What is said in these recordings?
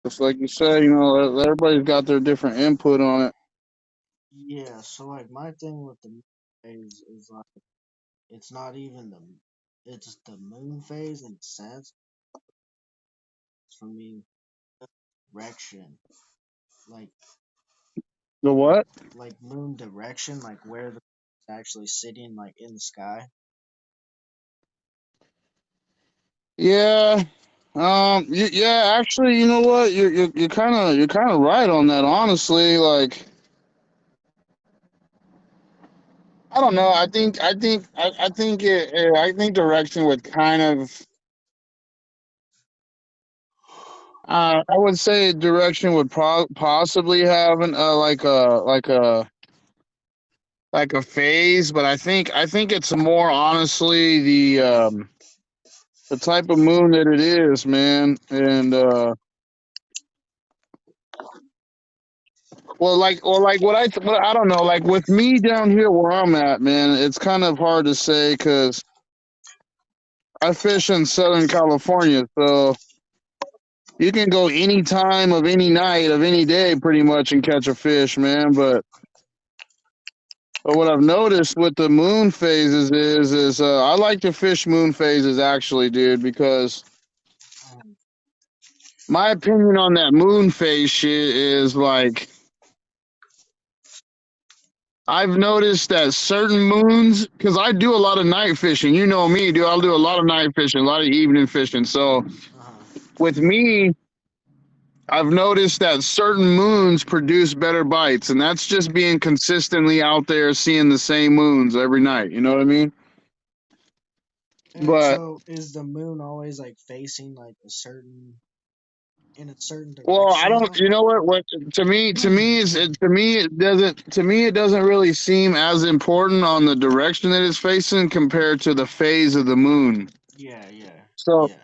Just like you said, everybody's got their different input on it. Yeah, so like my thing with the moon phase is like it's not even it's the moon phase in a sense for me direction like The what? moon direction like where the moon's actually sitting like in the sky. Yeah. Yeah. Actually, you know what? You're kind of right on that. Honestly, like I don't know. I think direction would kind of. I would say direction would possibly have an like a phase, but I think it's more honestly the type of moon that it is, man. And like what I don't know, like with me down here where I'm at, man, it's kind of hard to say because I fish in Southern California, so you can go any time of any night of any day pretty much and catch a fish, man. But what I've noticed with the moon phases is I like to fish moon phases actually, dude, because Um, my opinion on that moon phase shit is like I've noticed that certain moons, because I do a lot of night fishing. You know me, dude. I'll do a lot of night fishing, a lot of evening fishing. So uh-huh. with me, I've noticed that certain moons produce better bites, and that's just being consistently out there seeing the same moons every night. You know what I mean? And But so is the moon always like facing like a certain in a certain well, I direction don't. though? You know what? What to me it doesn't really seem as important on the direction that it's facing compared to the phase of the moon. Yeah, yeah, So yeah.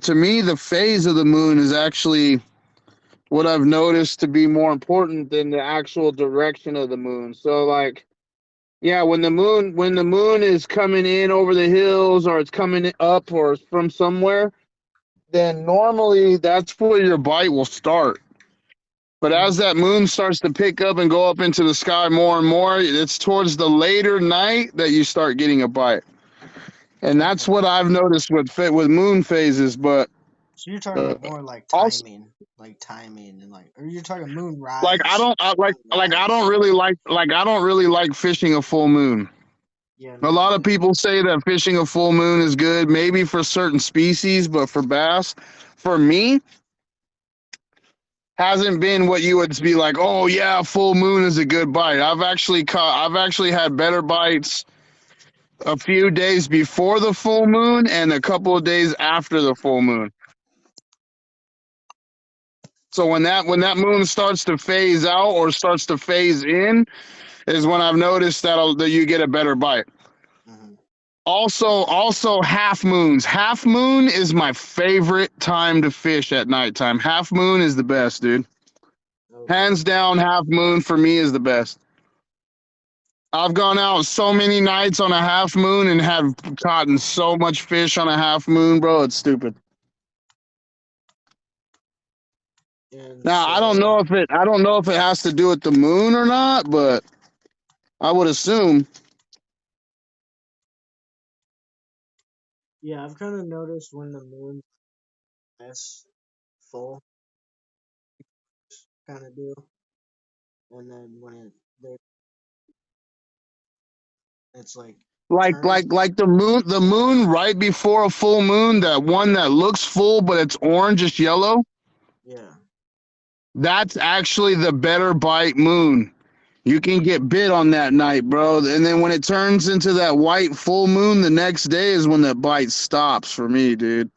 to me the phase of the moon is actually what I've noticed to be more important than the actual direction of the moon. So like yeah, when the moon is coming in over the hills or it's coming up or from somewhere, then normally that's where your bite will start. But as Mm, that moon starts to pick up and go up into the sky more and more, it's towards the later night that you start getting a bite. And that's okay. what I've noticed with moon phases. But So you're talking uh, about more also, like timing and like, or you're talking moon like I rise, don't I, like moon like I rise. don't really like I don't really like fishing a full moon. Yeah, A no, lot me of neither. people say that fishing a full moon is good, maybe for certain species, but for bass, for me, hasn't been what you would be like. Oh yeah, full moon is a good bite. I've actually had better bites a few days before the full moon and a couple of days after the full moon. So when that moon starts to phase out or starts to phase in is when I've noticed that you get a better bite. Hmm. Also half moons. Half moon is my favorite time to fish at nighttime. Half moon is the best, dude. Okay. Hands down, half moon for me is the best. I've gone out so many nights on a half moon and have caught so much fish on a half moon, bro. It's stupid. And Now so, I don't know if it has to do with the moon or not, but I would assume. yeah, I've kind of noticed when the moon's less full, kind of deal, and then when there, it's like turns. Like the moon right before a full moon, that one that looks full but it's orange, just yellow. Yeah. That's actually the better bite moon. You can get bit on that night, bro. And then when it turns into that white full moon the next day is when the bite stops for me, dude.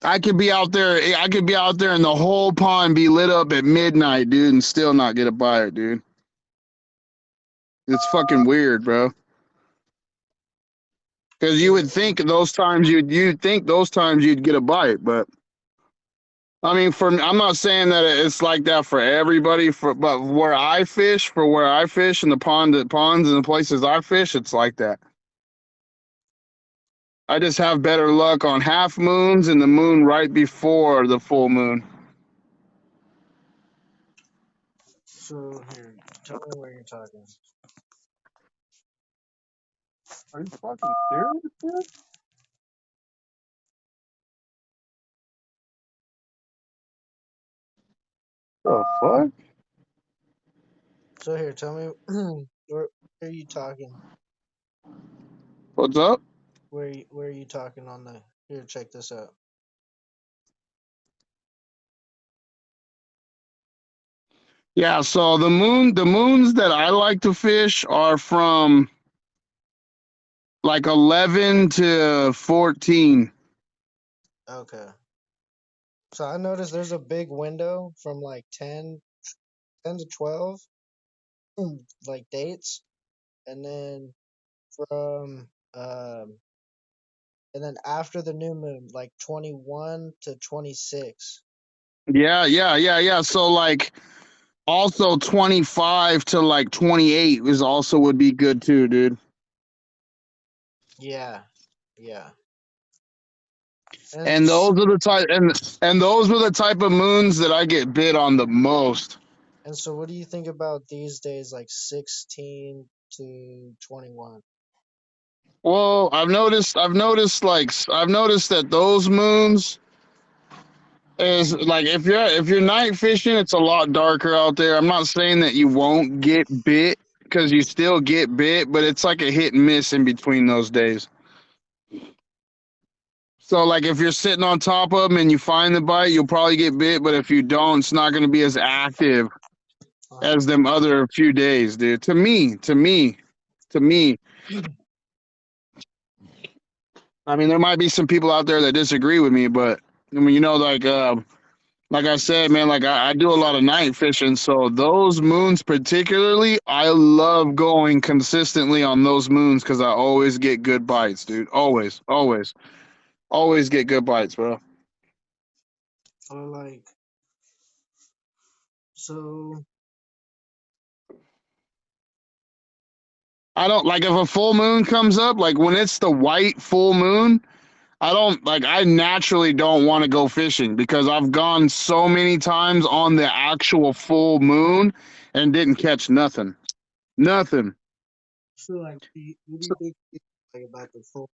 I could be out there and the whole pond be lit up at midnight, dude, and still not get a bite, dude. It's fucking weird, bro. Because you Yeah. would think you'd think those times you'd get a bite, but I mean, I'm not saying that it's like that for everybody. But where I fish, and the ponds and the places I fish, it's like that. I just have better luck on half moons and the moon right before the full moon. So here, tell me where you're talking. Are you fucking serious, dude? The fuck? So here, tell me where are you talking? What's up? Where are you talking on the? Here, check this out. Yeah, so the moons that I like to fish are from like 11 to 14. Okay. So I noticed there's a big window from like 10 to 12, like dates, and then from and then after the new moon, like 21 to 26. Yeah. So like also 25 to like 28 is also would be good too, dude. Yeah, yeah. And And s- those are the type and those were the type of moons that I get bit on the most. and so, what do you think about these days, like 16 to 21? Well, I've noticed that those moons is like if you're night fishing, it's a lot darker out there. I'm not saying that you won't get bit because you still get bit, but it's like a hit and miss in between those days. So like if you're sitting on top of them and you find the bite, you'll probably get bit, but if you don't, it's not going to be as active Uh-huh. as them other few days, dude. To me. I mean, there might be some people out there that disagree with me, but I mean, like I said, man, like I do a lot of night fishing, so those moons particularly, I love going consistently on those moons because I always get good bites, dude. Always get good bites, bro. Or like, so, I don't like if a full moon comes up, like when it's the white full moon. I don't like. I naturally don't want to go fishing because I've gone so many times on the actual full moon and didn't catch nothing. Nothing. so like, what do you So, think like about the full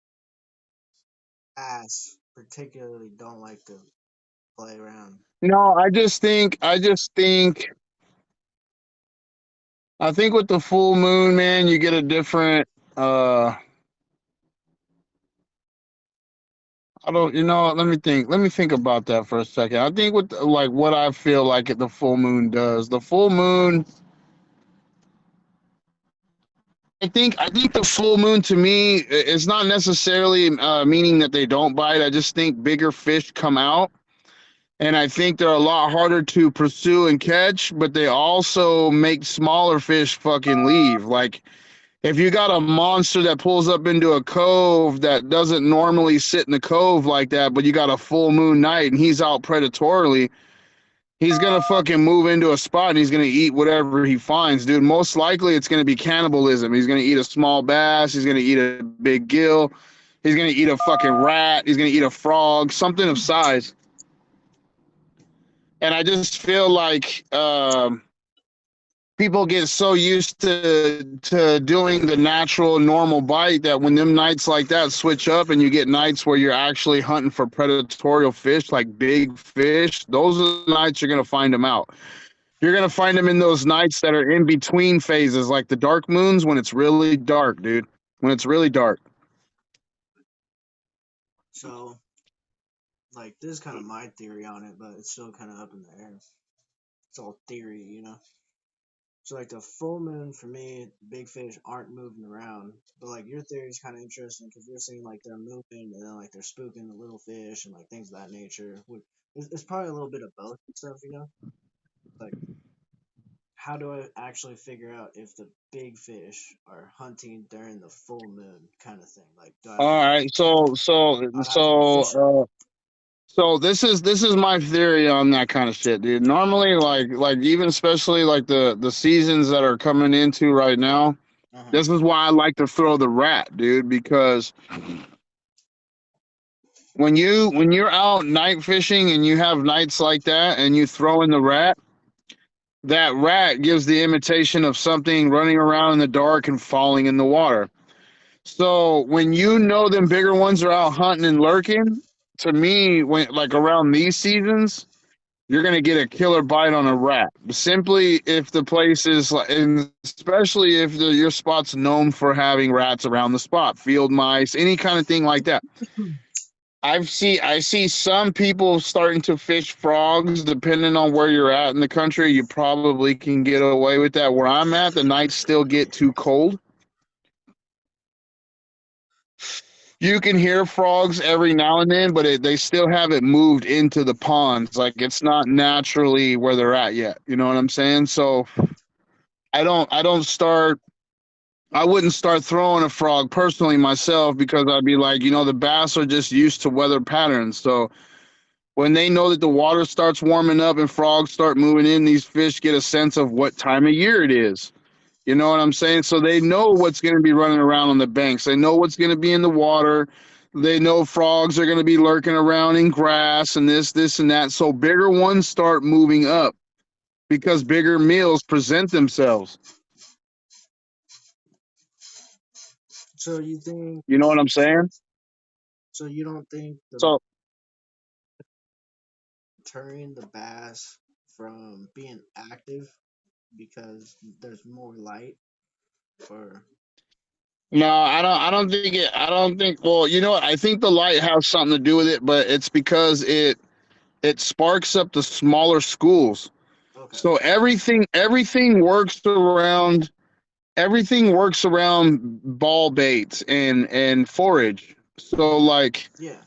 ass? Particularly, don't like to play around. no, I think with the full moon, man, you get a different. Uh, I don't. You know. Let me think. Let me think about that for a second. I think with like what I feel like the full moon does. The full moon. I think the full moon to me is not necessarily meaning that they don't bite. I just think bigger fish come out, and I think they're a lot harder to pursue and catch. But they also make smaller fish fucking leave. Like if you got a monster that pulls up into a cove that doesn't normally sit in the cove like that, but you got a full moon night and he's out predatorily, he's gonna fucking move into a spot and he's gonna eat whatever he finds, dude. Most likely it's gonna be cannibalism. He's gonna eat a small bass, he's gonna eat a big gill, he's gonna eat a fucking rat, he's gonna eat a frog, something of size. And I just feel like people get so used to doing the natural normal bite that when them nights like that switch up and you get nights where you're actually hunting for predatorial fish like big fish, those are the nights you're going to find them out. You're going to find them in those nights that are in between phases like the dark moons when it's really dark, dude. When it's really dark. So, like, this is kind of my theory on it, but it's still kind of up in the air. It's all theory, you know. So like the full moon for me, big fish aren't moving around. But like your theory is kind of interesting because you're saying like they're moving and then like they're spooking the little fish and like things of that nature. It's probably a little bit of both and stuff, you know. Like how do I actually figure out if the big fish are hunting during the full moon kind of thing? Like do I have to All like right. I'd have to go fishing? So this is my theory on that kind of shit, dude. Normally, like even especially like the seasons that are coming into right now. Uh huh. This is why I like to throw the rat, dude, because When you're out night fishing and you have nights like that and you throw in the rat, that rat gives the imitation of something running around in the dark and falling in the water. So when you know them bigger ones are out hunting and lurking, to me, when like around these seasons, you're gonna get a killer bite on a rat. Simply if the place is like, and especially if your spot's known for having rats around the spot, field mice, any kind of thing like that. I see some people starting to fish frogs. Depending on where you're at in the country, you probably can get away with that. Where I'm at, the nights still get too cold. You can hear frogs every now and then, but they still haven't moved into the ponds. Like it's not naturally where they're at yet. You know what I'm saying? So I don't start. I wouldn't start throwing a frog personally myself because I'd be like, the bass are just used to weather patterns. So when they know that the water starts warming up and frogs start moving in, these fish get a sense of what time of year it is. You know what I'm saying? So they know what's going to be running around on the banks. They know what's going to be in the water. They know frogs are going to be lurking around in grass and this, and that. So bigger ones start moving up because bigger meals present themselves. So you think? You know what I'm saying? So you don't think the So turning the bass from being active because there's more light, or no, I don't think it. I don't think. Well, you know what? I think the light has something to do with it, but it's because it sparks up the smaller schools. okay, So everything works around ball baits and forage. So like yeah,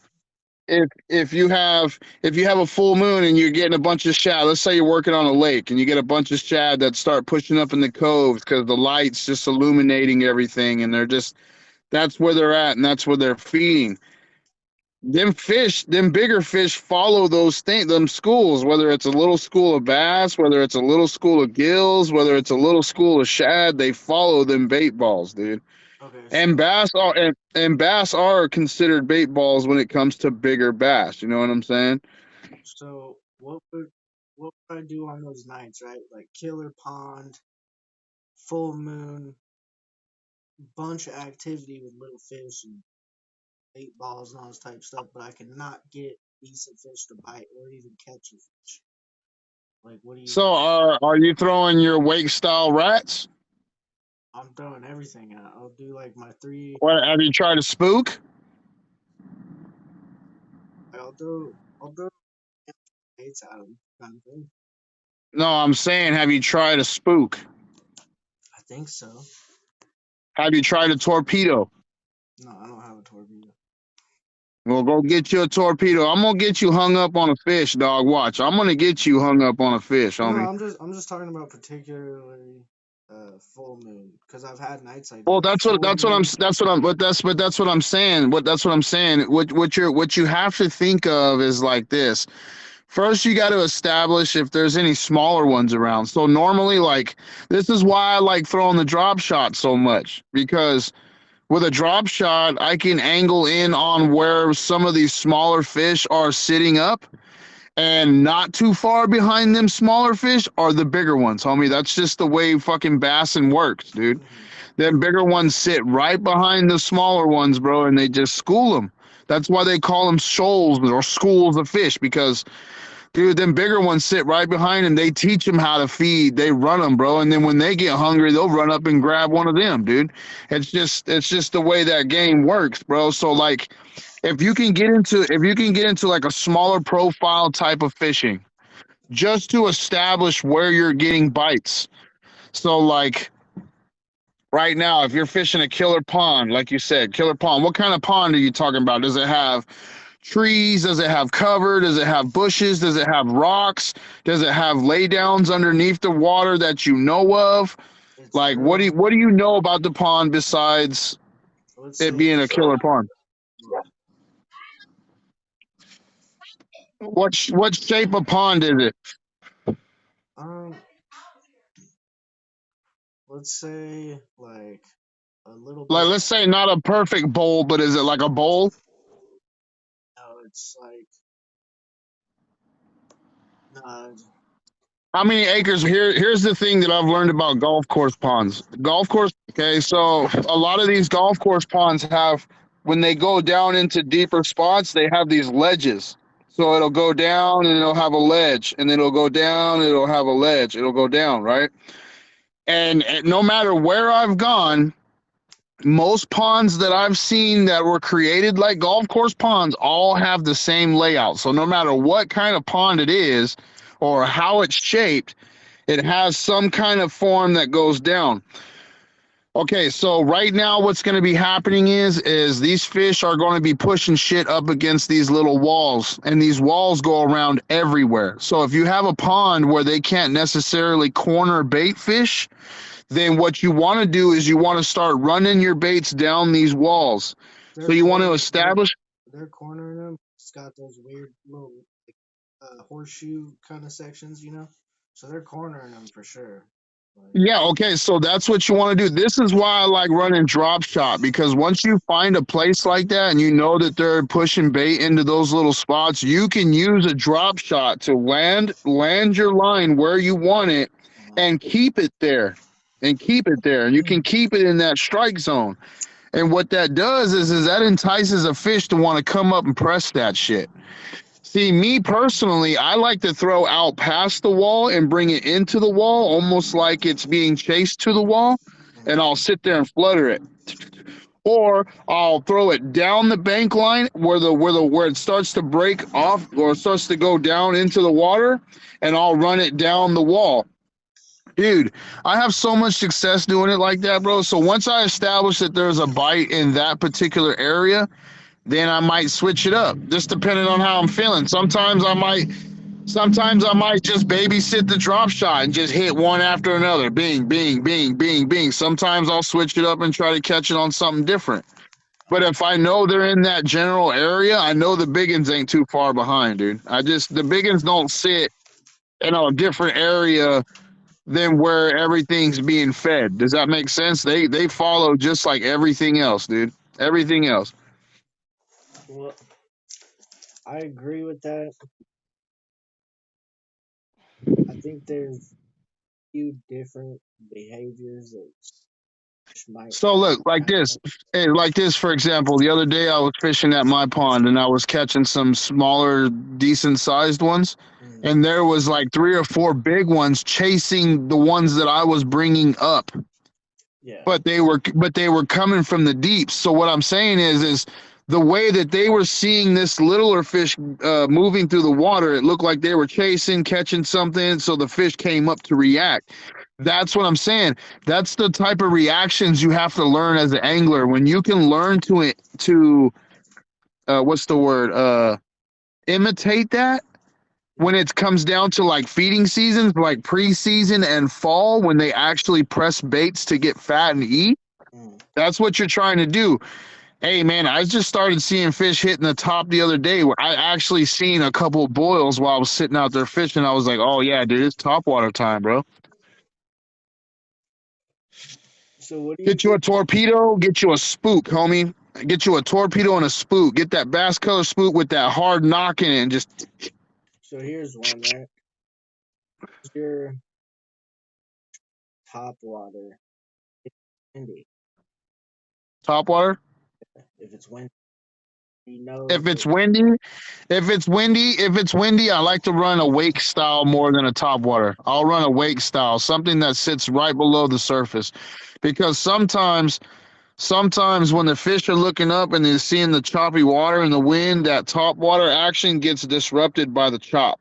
if you have a full moon and you're getting a bunch of shad, let's say you're working on a lake and you get a bunch of shad that start pushing up in the coves because the light's just illuminating everything and they're just that's where they're at and that's where they're feeding. Them bigger fish follow those things, them schools, whether it's a little school of bass, whether it's a little school of gills, whether it's a little school of shad, they follow them bait balls, dude. okay. And So bass are considered bait balls when it comes to bigger bass. You know what I'm saying? what would I do on those nights, right? Like killer pond, full moon, bunch of activity with little fish and eight balls and all this type of stuff, but I cannot get decent fish to bite or even catch a fish. Like, what do you? So are you throwing your wake style rats? I'm throwing everything out. I'll do like my three. What have you tried to spook? I'll do eights out of them, kind of thing. No, I'm saying have you tried a spook? I think so. Have you tried a torpedo? No, I don't have a torpedo. Well, go get you a torpedo. I'm gonna get you hung up on a fish, dog. Watch. I'm gonna get you hung up on a fish, No, homie. I'm just talking about particularly full moon because I've had nights like Well, that. that's what Full that's what I'm moon. that's what I'm but that's what I'm saying. What you have to think of is like this. First, you got to establish if there's any smaller ones around. So normally, like this is why I like throwing the drop shot so much because with a drop shot, I can angle in on where some of these smaller fish are sitting up, and not too far behind them smaller fish are the bigger ones, homie. That's just the way fucking bassin works, dude. Hmm. Them bigger ones sit right behind the smaller ones, bro, and they just school them. That's why they call them shoals or schools of fish because, dude, them bigger ones sit right behind them. They teach them how to feed. They run them, bro, and then when they get hungry, they'll run up and grab one of them, dude. It's just the way that game works, bro. So like, if you can get into like a smaller profile type of fishing, just to establish where you're getting bites. So like right now, if you're fishing a killer pond, like you said, killer pond, what kind of pond are you talking about? Does it have trees? Does it have cover? Does it have bushes? Does it have rocks? Does it have laydowns underneath the water that you know of? It's Like real. what do you know about the pond besides Let's it say being a it's killer pond? What shape of pond is it? um. Let's say like a little Like bit. let's say not a perfect bowl, but is it like a bowl? No, it's like nah. How many acres? Here's the thing that I've learned about golf course ponds. Golf course. Okay, so a lot of these golf course ponds have, when they go down into deeper spots, they have these ledges. So it'll go down and it'll have a ledge, and then it'll go down, and it'll have a ledge. It'll go down, right? And no matter where I've gone, most ponds that I've seen that were created like golf course ponds all have the same layout. So no matter what kind of pond it is or how it's shaped, it has some kind of form that goes down. Okay, so right now what's going to be happening is these fish are going to be pushing shit up against these little walls, and these walls go around everywhere. So if you have a pond where they can't necessarily corner bait fish, then what you want to do is you want to start running your baits down these walls. So They're you want to corner. establish. They're cornering them. It's got those weird little like, horseshoe kind of sections, you know. So they're cornering them for sure. Like, Yeah, okay, so that's what you want to do. This is why I like running drop shot, because once you find a place like that and you know that they're pushing bait into those little spots, you can use a drop shot to land your line where you want it uh, and keep it there. And keep it there. And you can keep it in that strike zone. And what that does is that entices a fish to want to come up and press that shit. See, me personally, I like to throw out past the wall and bring it into the wall, almost like it's being chased to the wall, and I'll sit there and flutter it. Or I'll throw it down the bank line where it starts to break off or starts to go down into the water, and I'll run it down the wall. Dude, I have so much success doing it like that, bro. So once I establish that there's a bite in that particular area, then I might switch it up, just depending on how I'm feeling. Sometimes I might just babysit the drop shot and just hit one after another. Bing, bing, bing, bing, bing. Sometimes I'll switch it up and try to catch it on something different. But if I know they're in that general area, I know the biggins ain't too far behind, dude. The biggins don't sit in a different area than where everything's being fed. Does that make sense? They follow just like everything else, dude. Everything else. well, I agree with that. I think there's few different behaviors that fish might So look, have. like this, for example, the other day I was fishing at my pond and I was catching some smaller, decent sized ones, Mm, and there was like three or four big ones chasing the ones that I was bringing up, yeah. but they were coming from the deep. So what I'm saying is the way that they were seeing this littler fish moving through the water, it looked like they were chasing, catching something, so the fish came up to react. That's what I'm saying. That's the type of reactions you have to learn as an angler. When you can learn to what's the word? Imitate that. When it comes down to like feeding seasons, like preseason and fall, when they actually press baits to get fat and eat, Mm. that's what you're trying to do. Hey man, I just started seeing fish hitting the top the other day. Where I actually seen a couple of boils while I was sitting out there fishing. I was like, oh yeah, dude, it's top water time, bro. So what do you Get you a think? torpedo, get you a spook, homie. Get you a torpedo and a spook. Get that bass color spook with that hard knock in it and just So here's one, right? Is your top water it's windy? top water. If it's windy, you know If that. it's windy, if it's windy, I like to run a wake style more than a top water. I'll run a wake style, something that sits right below the surface. Because sometimes when the fish are looking up and they're seeing the choppy water and the wind, that top water action gets disrupted by the chop.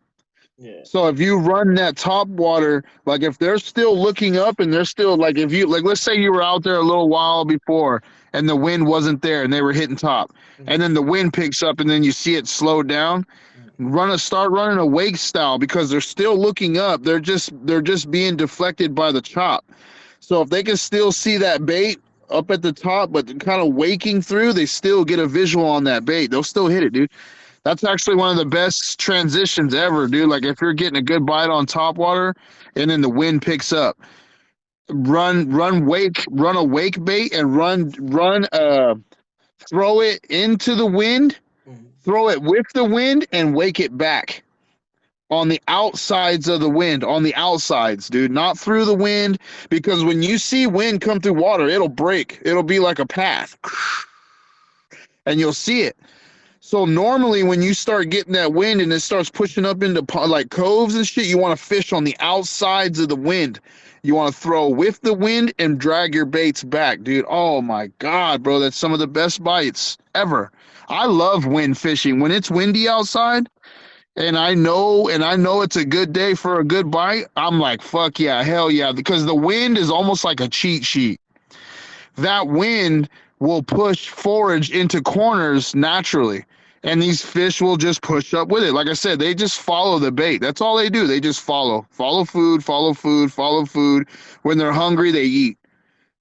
Yeah. So if you run that top water, like if they're still looking up and they're still like if you like let's say you were out there a little while before and the wind wasn't there and they were hitting top and Mm, then the wind picks up and then you see it slow down, mm, start running a wake style because they're still looking up. They're just being deflected by the chop. So if they can still see that bait up at the top but kind of waking through, they still get a visual on that bait. They'll still hit it, dude. That's actually one of the best transitions ever, dude. Like if you're getting a good bite on top water and then the wind picks up, run a wake bait and throw it into the wind mm. Throw it with the wind and wake it back on the outsides of the wind, on the outsides, dude, not through the wind. Because when you see wind come through water, it'll break. It'll be like a path, and you'll see it. So normally, when you start getting that wind and it starts pushing up into like coves and shit, you want to fish on the outsides of the wind. You want to throw with the wind and drag your baits back, dude. Oh my god, bro, that's some of the best bites ever. I love wind fishing when it's windy outside and I know it's a good day for a good bite. I'm like, fuck yeah, hell yeah, because the wind is almost like a cheat sheet. That wind will push forage into corners naturally. And these fish will just push up with it. Like I said, they just follow the bait. That's all they do. They just follow. Follow food, follow food, follow food. When they're hungry, they eat.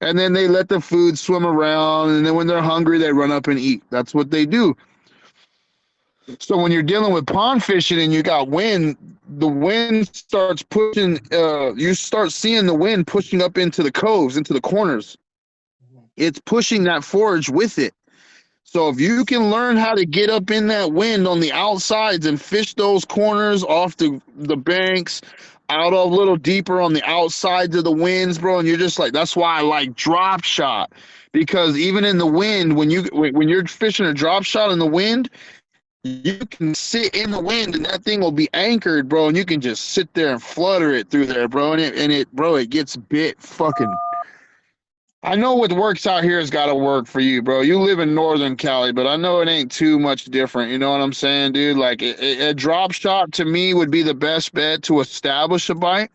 And then they let the food swim around. And then when they're hungry, they run up and eat. That's what they do. So when you're dealing with pond fishing and you got wind, the wind starts pushing. You start seeing the wind pushing up into the coves, into the corners. Mhm. It's pushing that forage with it. So if you can learn how to get up in that wind on the outsides and fish those corners off the banks, out a little deeper on the outsides of the winds, bro, and you're just like, that's why I like drop shot, because even in the wind, when you're fishing a drop shot in the wind, you can sit in the wind and that thing will be anchored, bro, and you can just sit there and flutter it through there, bro, bro, it gets bit fucking. I know what works out here has got to work for you, bro. You live in Northern Cali, but I know it ain't too much different. You know what I'm saying, dude? Like a drop shot to me would be the best bet to establish a bite.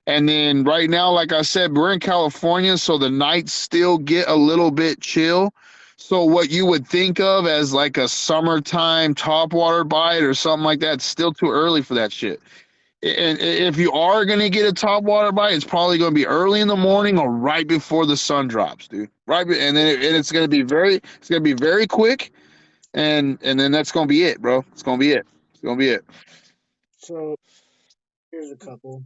And then right now, like I said, we're in California, so the nights still get a little bit chill. So what you would think of as like a summertime topwater bite or something like that, it's still too early for that shit. And if you are gonna get a top water bite, it's probably gonna be early in the morning or right before the sun drops, dude. And then it's gonna be very quick, and then that's gonna be it, bro. It's gonna be it. It's gonna be it. So here's a couple.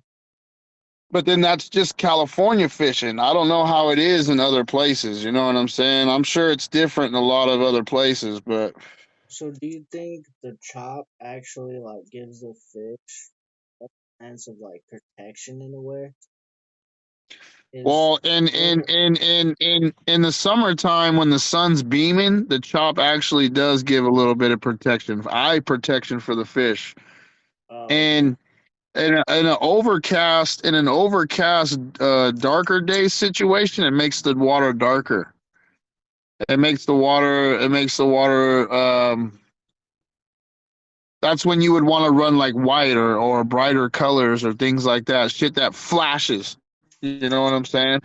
But then that's just California fishing. I don't know how it is in other places. You know what I'm saying? I'm sure it's different in a lot of other places, but So do you think the chop actually like gives the fish a sense of like protection in a way? Is well, or in the summertime when the sun's beaming, the chop actually does give a little bit of protection, eye protection for the fish. okay. And in an overcast darker day situation, it makes the water darker. It makes the water that's when you would want to run like white or brighter colors or things like that. Shit that flashes. You know what I'm saying?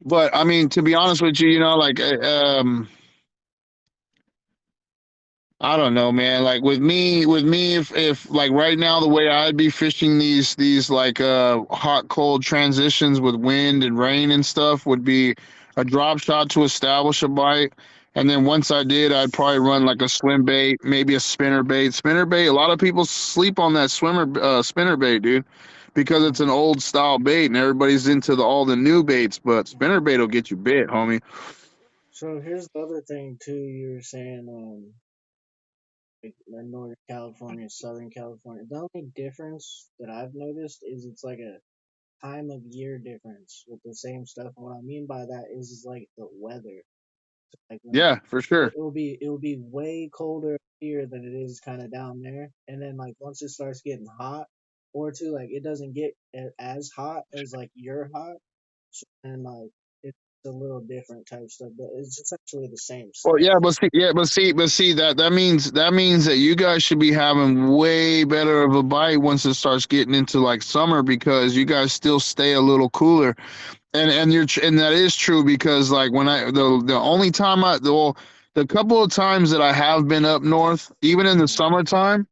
But I mean, to be honest with you, like I don't know, man. Like with me, if like right now, the way I'd be fishing these like hot cold transitions with wind and rain and stuff would be a drop shot to establish a bite, and then once I did, I'd probably run like a swim bait, maybe a spinner bait. Spinner bait. A lot of people sleep on that spinner bait, dude, because it's an old style bait and everybody's into all the new baits, but spinner bait will get you bit, homie. So here's the other thing too. You were saying like Northern California, Southern California. The only difference that I've noticed is it's like a time of year difference with the same stuff. And what I mean by that is like the weather. Like when Yeah, for sure. it will be way colder here than it is kind of down there. And then like once it starts getting hot, or two, like it doesn't get as hot as like you're hot, and like it's a little different type stuff, but it's essentially the same Well, stuff. but see that means that you guys should be having way better of a bite once it starts getting into like summer because you guys still stay a little cooler, and that is true because like when the only time the couple of times that I have been up north, even in the Mhm. summertime,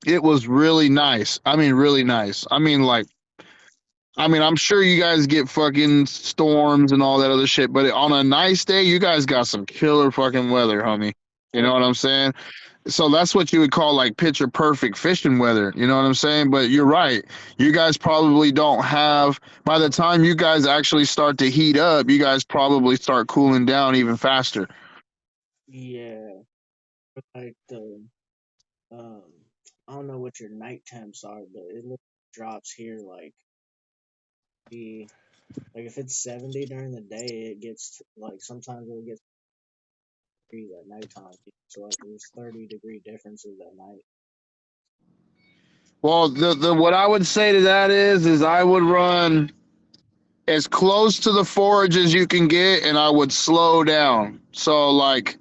it was really nice. I mean, really nice. I mean, I'm sure you guys get fucking storms and all that other shit, but on a nice day, you guys got some killer fucking weather, homie. You know Oh what I'm saying? So that's what you would call like picture perfect fishing weather. You know what I'm saying? But you're right. You guys probably don't have, by the time you guys actually start to heat up, you guys probably start cooling down even faster. yeah, like the um, I don't know what your night temps are, but it drops here the like if it's 70 during the day, it gets like sometimes it'll get degrees at nighttime. So like there's 30-degree differences at night. Well, the what I would say to that is I would run as close to the forage as you can get, and I would slow down. So like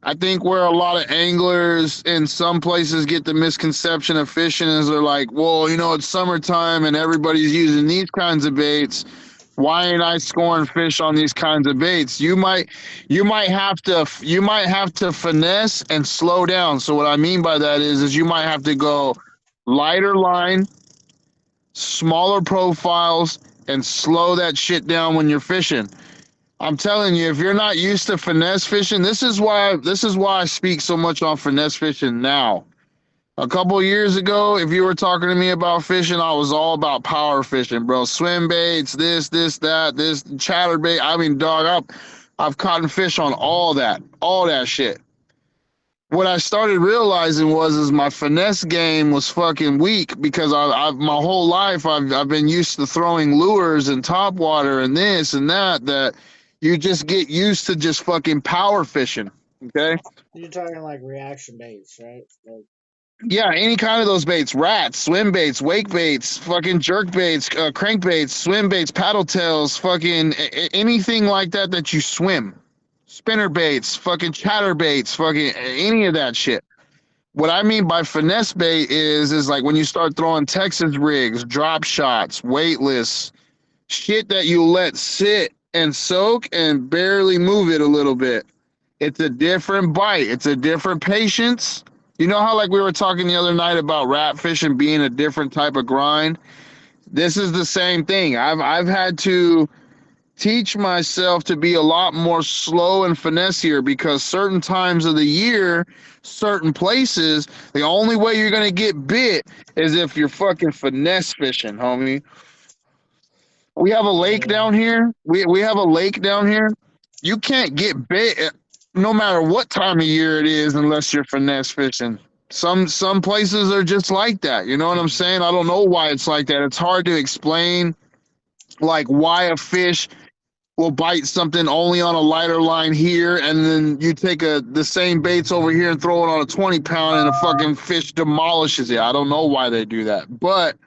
I think where a lot of anglers in some places get the misconception of fishing is they're like, well, you know, it's summertime and everybody's using these kinds of baits. Why ain't I scoring fish on these kinds of baits? You might have to finesse and slow down. So what I mean by that is you might have to go lighter line, smaller profiles, and slow that shit down when you're fishing. I'm telling you, if you're not used to finesse fishing, this is why I speak so much on finesse fishing now. A couple of years ago, if you were talking to me about fishing, I was all about power fishing, bro. Swim baits, this, that, this chatterbait. I mean, dog, I've caught fish on all that shit. What I started realizing is my finesse game was fucking weak because my whole life I've been used to throwing lures and top water and this and that you just get used to just fucking power fishing. Okay. You're talking like reaction baits, right? Like, Yeah, any kind of those baits, rats, swim baits, wake baits, fucking jerk baits, crank baits, swim baits, paddle tails, fucking anything like that you swim. Spinner baits, fucking chatter baits, fucking any of that shit. What I mean by finesse bait is like when you start throwing Texas rigs, drop shots, weightless, shit that you let sit and soak and barely move it a little bit. It's a different bite. It's a different patience. You know how like we were talking the other night about rat fishing being a different type of grind? This is the same thing. I've had to teach myself to be a lot more slow and finessier because certain times of the year, certain places, the only way you're gonna get bit is if you're fucking finesse fishing, homie. We have a lake yeah, down here. We have a lake down here. You can't get bit no matter what time of year it is unless you're finesse fishing. Some places are just like that. You know what I'm mhm, saying? I don't know why it's like that. It's hard to explain like why a fish will bite something only on a lighter line here, and then you take the same baits over here and throw it on a 20 pound, and a fucking fish demolishes it. I don't know why they do that, but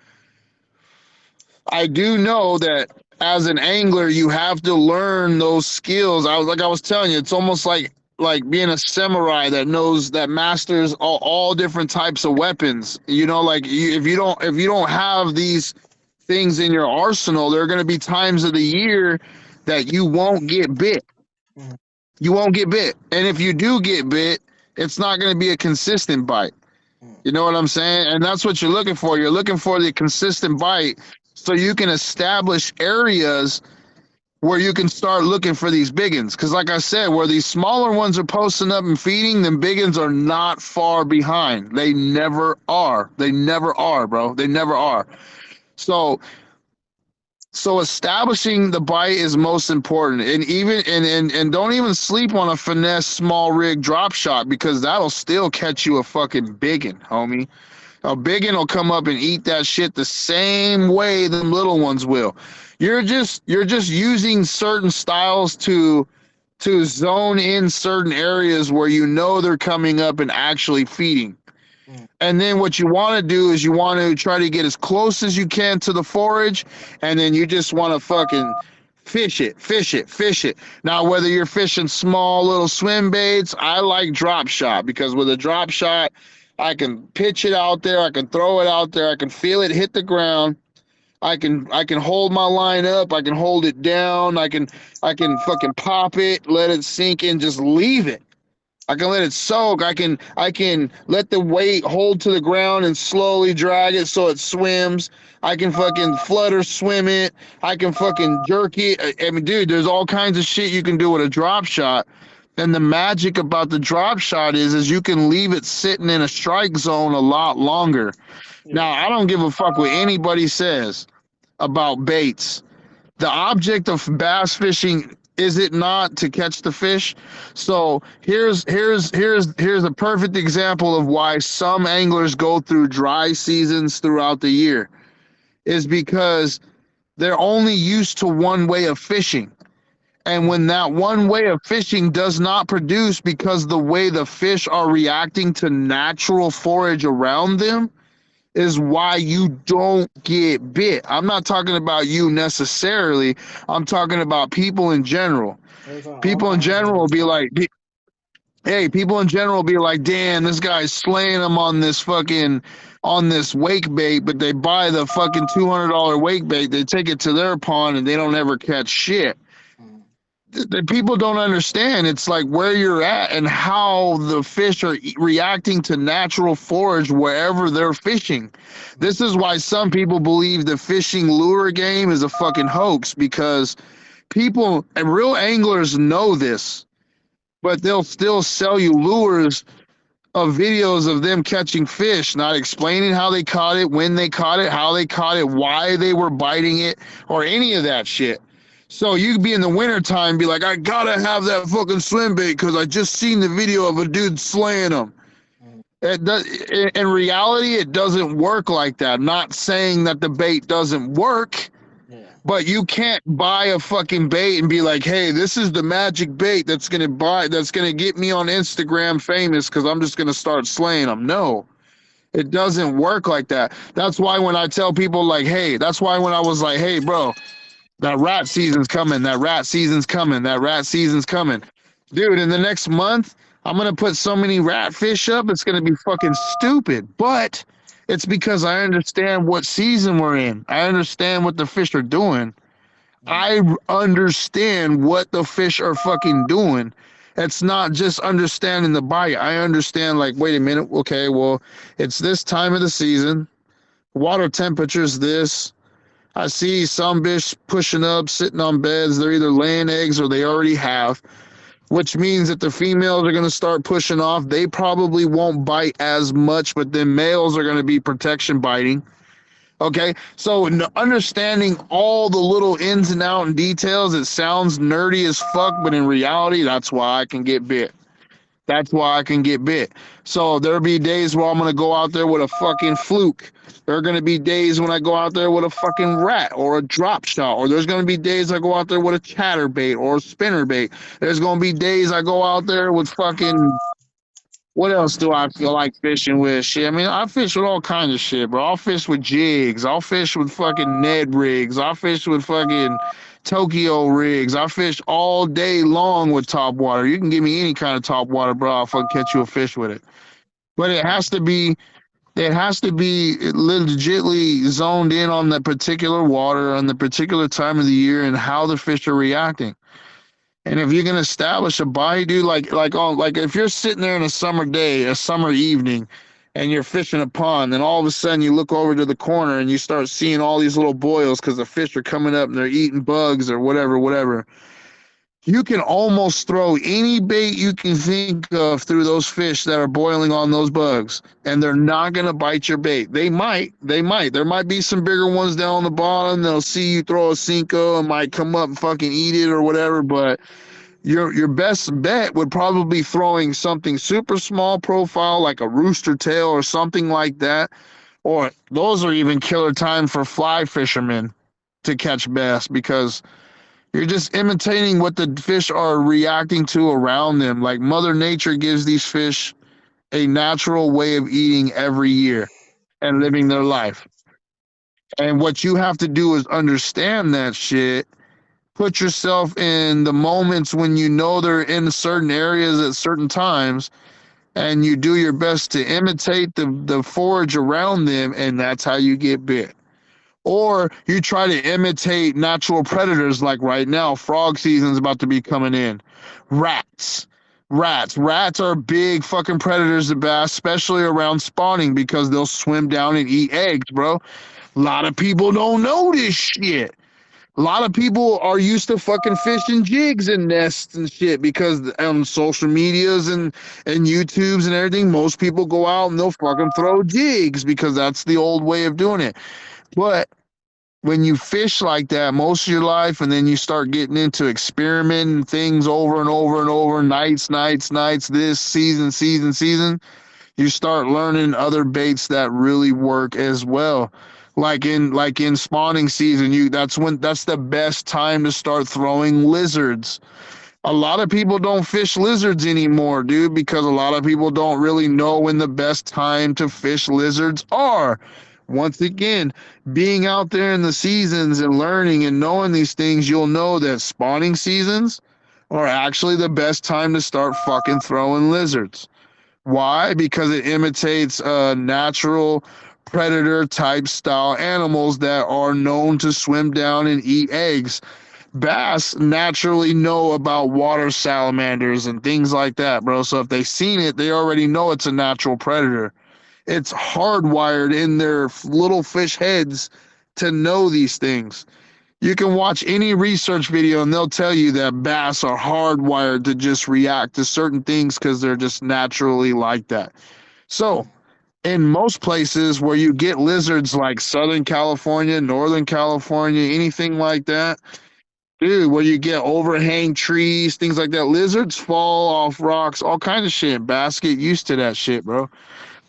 I do know that as an angler, you have to learn those skills. I was telling you, it's almost like being a samurai that masters all different types of weapons. You know, like if you don't have these things in your arsenal, there are going to be times of the year that you won't get bit. mhm, You won't get bit, and if you do get bit, it's not going to be a consistent bite. mhm, You know what I'm saying? And that's what you're looking for. You're looking for the consistent bite so you can establish areas where you can start looking for these biggins. Because, like I said, where these smaller ones are posting up and feeding, them biggins are not far behind. They never are. They never are, bro. They never are. So, so establishing the bite is most important, and even don't even sleep on a finesse small rig drop shot because that'll still catch you a fucking biggin, homie. A biggin will come up and eat that shit the same way them little ones will. You're just using certain styles to zone in certain areas where you know they're coming up and actually feeding. mhm, And then what you want to do is you want to try to get as close as you can to the forage, and then you just want to fucking fish it, fish it, fish it. Now, whether you're fishing small little swim baits, I like drop shot because with a drop shot, I can pitch it out there, I can throw it out there, I can feel it hit the ground. I can hold my line up, I can hold it down, I can fucking pop it, let it sink in, just leave it. I can let it soak. I can let the weight hold to the ground and slowly drag it so it swims. I can fucking flutter swim it. I can fucking jerk it. I mean, dude, there's all kinds of shit you can do with a drop shot. And the magic about the drop shot is you can leave it sitting in a strike zone a lot longer. yeah, Now, I don't give a fuck what anybody says about baits. The object of bass fishing Is it not to catch the fish? So here's a perfect example of why some anglers go through dry seasons throughout the year. Is because they're only used to one way of fishing. And when Mm-hmm. that one way of fishing does not produce because the way the fish are reacting to natural forage around them is why you don't get bit. I'm not talking about you necessarily. I'm talking about people in general. There's all People in kinds of general will ways. be like, hey, people in general will be like, damn, this guy's slaying them on this wake bait, but they buy the fucking $200 wake bait, they take it to their pond and they don't ever catch shit. Mm-hmm. The people don't understand. It's like where you're at and how the fish are reacting to natural forage wherever they're fishing. This is why some people believe the fishing lure game is a fucking hoax, because people and real anglers know this, but they'll still sell you lures of videos of them catching fish, not explaining how they caught it, when they caught it, how they caught it, why they were biting it, or any of that shit. So you could be in the wintertime and be like, I gotta have that fucking swim bait because I just seen the video of a dude slaying them. Mm-hmm. It does, in reality, it doesn't work like that. I'm not saying that the bait doesn't work, Yeah. but you can't buy a fucking bait and be like, "Hey, this is the magic bait that's gonna get me on Instagram famous because I'm just gonna start slaying them." No, it doesn't work like that. That's why when I tell people like, "Hey," that's why when I was like, "Hey, bro, that rat season's coming. That rat season's coming. That rat season's coming." Dude, in the next month, I'm going to put so many rat fish up, it's going to be fucking stupid. But it's because I understand what season we're in. I understand what the fish are doing. Mm-hmm. I understand what the fish are fucking doing. It's not just understanding the bite. I understand, like, wait a minute. Okay, well, it's this time of the season. Water temperature's this. I see some fish pushing up, sitting on beds. They're either laying eggs or they already have, which means that the females are going to start pushing off. They probably won't bite as much, but then males are going to be protection biting. Okay, so understanding all the little ins and out and details, it sounds nerdy as fuck, but in reality, that's why I can get bit. That's why I can get bit. So there'll be days where I'm gonna go out there with a fucking fluke. There are gonna be days when I go out there with a fucking rat or a drop shot, or there's gonna be days I go out there with a chatterbait or a spinnerbait. There's gonna be days I go out there with fucking, what else do I feel like fishing with? Shit, I mean, I fish with all kinds of shit, bro. I'll fish with jigs. I'll fish with fucking Ned rigs. I'll fish with fucking Tokyo rigs. I fish all day long with top water. You can give me any kind of top water, bro. I'll fucking catch you a fish with it. But it has to be legitly zoned in on the particular water, on the particular time of the year, and how the fish are reacting. And if you can establish a body, dude, like if you're sitting there in a summer day, a summer evening, and you're fishing a pond, then all of a sudden you look over to the corner and you start seeing all these little boils because the fish are coming up and they're eating bugs or whatever, whatever. You can almost throw any bait you can think of through those fish that are boiling on those bugs, and they're not gonna bite your bait. They might. There might be some bigger ones down on the bottom. They'll see you throw a Cinco and might come up and fucking eat it or whatever, but your best bet would probably be throwing something super small profile like a rooster tail or something like that. Or those are even killer time for fly fishermen to catch bass, because you're just imitating what the fish are reacting to around them. Like Mother Nature gives these fish a natural way of eating every year and Mm-hmm. living their life. And what you have to do is understand that shit, put yourself in the moments when you know they're in certain areas at certain times, and you do your best to imitate the forage around them, and that's how you get bit. Or you try to imitate natural predators, like right now, frog season's about to be coming in. Rats. Rats are big fucking predators to bass, especially around spawning, because they'll swim down and eat eggs, bro. A lot of people don't know this shit. A lot of people are used to fucking fishing jigs and nests and shit, because on social medias and YouTubes and everything, most people go out and they'll fucking throw jigs because that's the old way of doing it. But when you fish like that most of your life and then you start getting into experimenting things over and over and over, nights, this season, you start learning other baits that really work as well. Like in spawning season, you that's the best time to start throwing lizards. A lot of people don't fish lizards anymore, dude, because a lot of people don't really know when the best time to fish lizards are. Once again, being out there in the seasons and learning and knowing these things, you'll know that spawning seasons are actually the best time to start fucking throwing lizards. Why? Because it imitates natural predator type style animals that are known to swim down and eat eggs. Bass naturally know about water salamanders and things like that, bro. So if they've seen it, they already know it's a natural predator. It's hardwired in their little fish heads to know these things. You can watch any research video and they'll tell you that bass are hardwired to just react to certain things because they're just naturally like that. So, Mm. in most places where you get lizards like Southern California, Northern California, anything like that, dude, where you get overhang trees, things like that. Lizards fall off rocks, all kind of shit. Bass get used to that shit, bro.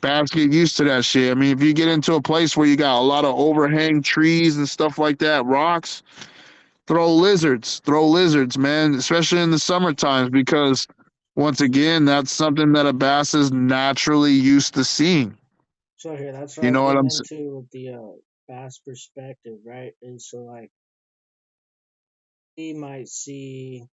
Bass get used to that shit. I mean, if you get into a place where you got a lot of overhang trees and stuff like that, rocks, throw lizards, man, especially in the summer times, because once again, that's something that a bass is naturally used to seeing. So here, that's what I You was know what getting I'm saying? into with the bass perspective, right? Is so like we might see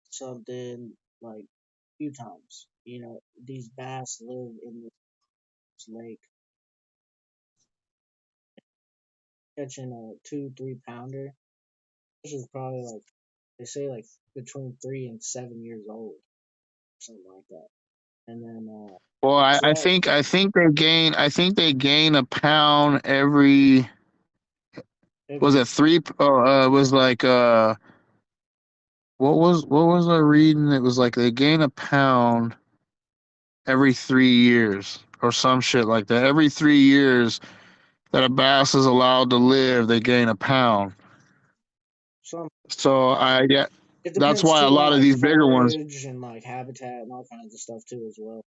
something like a few times. You know, these bass live in this lake, catching a 2, 3 pounder. This is probably like they say like between 3 and 7 years old, something like that. And then Well, so that I think they gain a pound every, was every it three? Was like what was I reading? It was like they gain a pound every 3 years or some shit like that. Every 3 years that a bass is allowed to live, they gain a pound. some So I yeah, it that's depends why a too on lot of like these bigger ones. forage and like habitat and all kinds of stuff too as well.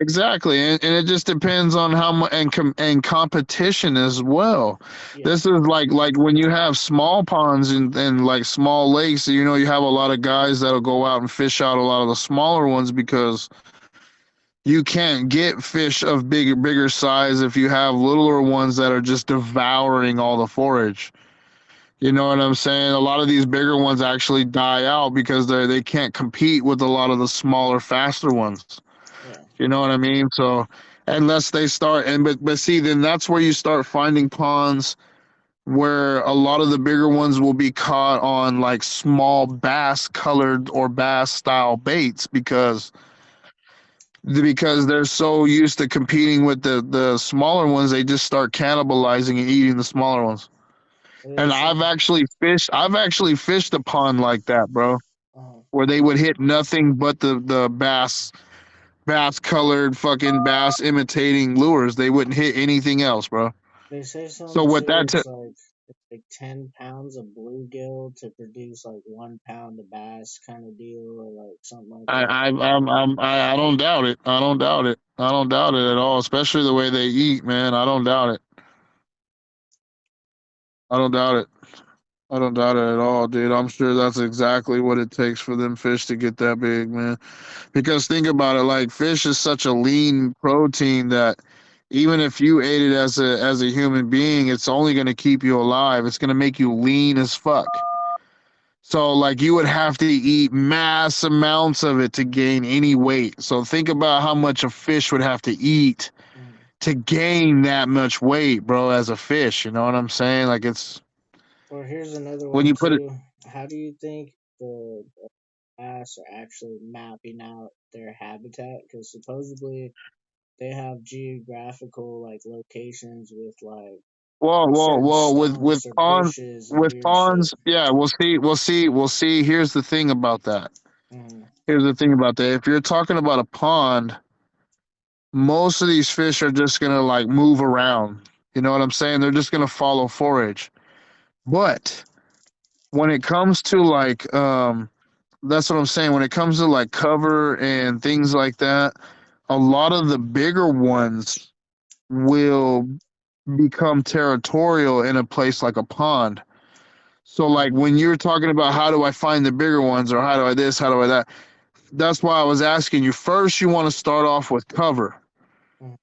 Exactly, and it just depends on how much and competition as well. Yeah, This is like when you have small ponds and like small lakes. You know, you have a lot of guys that'll go out and fish out a lot of the smaller ones because you can't get fish of bigger size if you have littler ones that are just devouring all the forage. You know what I'm saying? A lot of these bigger ones actually die out because they can't compete with a lot of the smaller, faster ones. yeah. You know what I mean? So unless they start and but see, then that's where you start finding ponds where a lot of the bigger ones will be caught on like small bass colored or bass style baits because they're so used to competing with the smaller ones, they just start cannibalizing and eating the smaller ones. They And say, I've actually fished a pond like that, bro, uh, where they would hit nothing but the bass colored fucking bass imitating lures. They wouldn't hit anything else, bro. they say So something what too. that t- It's like 10 pounds of bluegill to produce like 1 pound of bass kind of deal, or like something like that. I don't doubt it. I don't doubt it. I don't doubt it at all. Especially the way they eat, man. I don't doubt it. I don't doubt it. I don't doubt it at all, dude. I'm sure that's exactly what it takes for them fish to get that big, man. Because think about it, like fish is such a lean protein that even if you ate it as a human being, it's only going to keep you alive. It's going to make you lean as fuck. So like you would have to eat mass amounts of it to gain any weight. So think about how much a fish would have to eat Mm. to gain that much weight, bro, as a fish. You know what I'm saying? Like it's Or here's another when one you put it too. How do you think the bass are actually mapping out their habitat? Because supposedly they have geographical like locations with like certain with stumps or bushes and weird shit. ponds, yeah, we'll see. Here's the thing about that. Mm. Here's the thing about that. If you're talking about a pond, most of these fish are just gonna like move around. You know what I'm saying? They're just gonna follow forage. But when it comes to like that's what I'm saying. When it comes to like cover and things like that, a lot of the bigger ones will become territorial in a place like a pond. So like Mm-hmm. when you're talking about how do I find the bigger ones or how do I this, how do I that? That's why I was asking you. First, you want to start off with cover. Mm-hmm.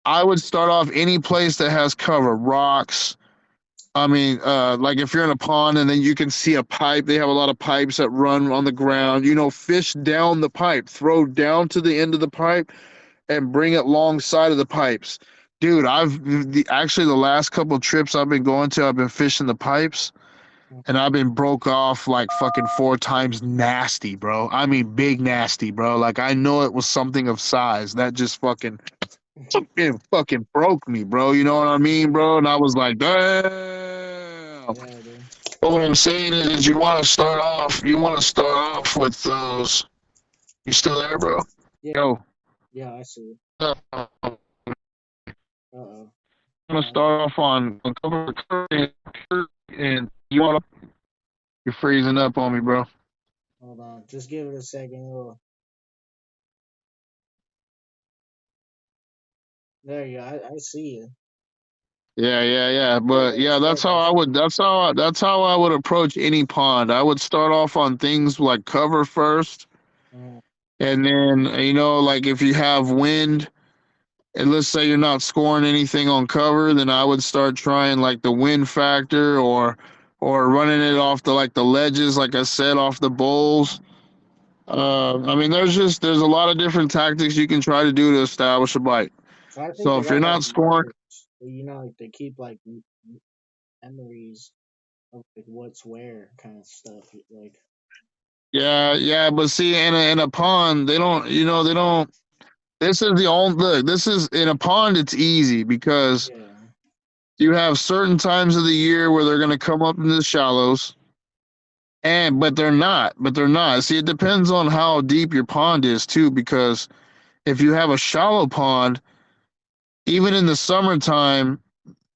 I would start off any place that has cover, rocks. I mean, like if you're in a pond and then you can see a pipe, they have a lot of pipes that run on the ground. You know, fish down the pipe, throw down to the end of the pipe, and bring it alongside of the pipes. Dude, actually the last couple of trips I've been going to, I've been fishing the pipes, and I've been broke off like fucking 4 times nasty, bro. I mean, big nasty, bro. Like I know it was something of size that just fucking it fucking broke me, bro. You know what I mean, bro? And I was like, damn. Yeah, dude. But what I'm saying is, you want to start off. You want to start off with those. You still there, bro? Yeah, Yo. yeah, I see. I'm Uh-oh. gonna Uh, start off on cover and you want to. You're freezing up on me, bro. hold on. Just give it a second. There you go. I see you. Yeah, yeah, yeah. There you But go. yeah, Start that's how by I start. would. That's how I would approach any pond. I would start off on things like cover first, Mm-hmm. and then like if you have wind, and let's say you're not scoring anything on cover, then I would start trying like the wind factor or running it off the like the ledges, like I said, off the bowls. I mean, there's a lot of different tactics you can try to do to establish a bite. So I think So they if you're got like not scoring, markers. Like they keep like memories of like what's where kind of stuff. Like, yeah, yeah, but see, in a pond, they don't, they don't. This is the only look. This is in a pond. It's easy because yeah. you have certain times of the year where they're going to come up into the shallows. And but they're not. See, it depends on how deep your pond is too, because if you have a shallow pond, even in the summertime,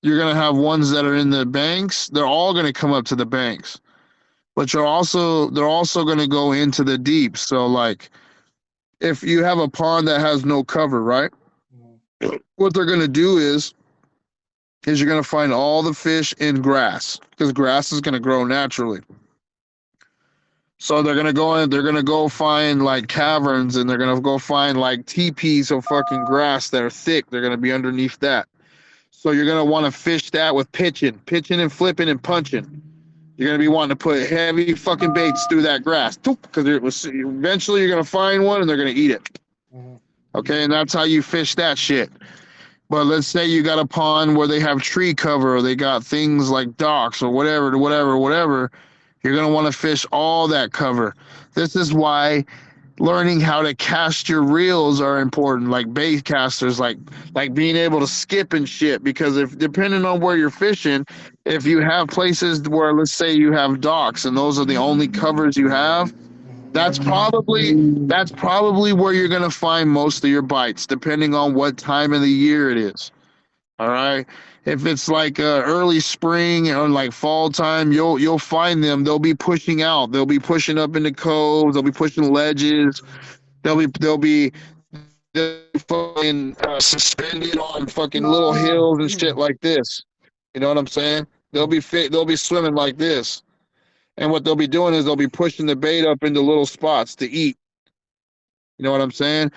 you're gonna have ones that are in the banks. They're all gonna come up to the banks, but they're also gonna go into the deep. So like, if you have a pond that has no cover, right? Mm-hmm. What they're gonna do is you're gonna find all the fish in grass because grass is gonna grow naturally. So they're gonna go in. They're gonna go find like caverns, and they're gonna go find like teepees of fucking grass that are thick. They're gonna be underneath that. So you're gonna want to fish that with pitching and flipping and punching. You're gonna be wanting to put heavy fucking baits through that grass, because it was eventually you're gonna find one and they're gonna eat it. Mm-hmm. Okay, and that's how you fish that shit. But let's say you got a pond where they have tree cover, or they got things like docks or whatever, whatever, whatever. You're gonna want to fish all that cover. This is why learning how to cast your reels are important, like bait casters, like being able to skip and shit, because if depending on where you're fishing, if you have places where, let's say, you have docks and those are the only covers you have, Mm-hmm. that's probably where you're going to find most of your bites, depending on what time of the year it is. All right. If it's like early spring or like fall time, you'll find them. They'll be pushing out. They'll be pushing up into coves. They'll be pushing ledges. They'll be fucking suspended on fucking little hills and shit like this. You know what I'm saying? They'll be swimming like this, and what they'll be doing is they'll be pushing the bait up into little spots to eat. You know what I'm saying?